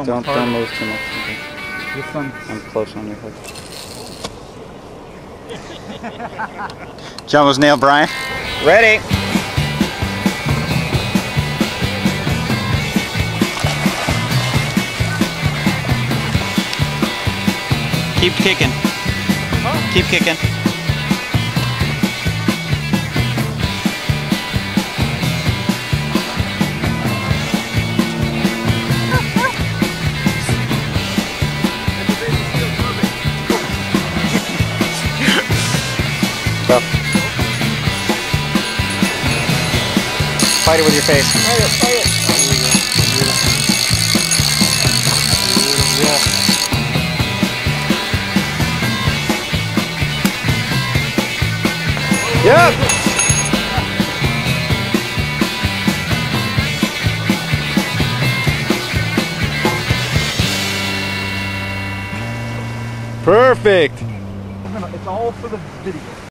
Don't move too much. This one. I'm close on your head. Jumbo's nail, Brian. Ready. Keep kicking. Huh? Keep kicking. Go. Fight it with your face. Fight it, fight it. Yep. Perfect. It's all for the video.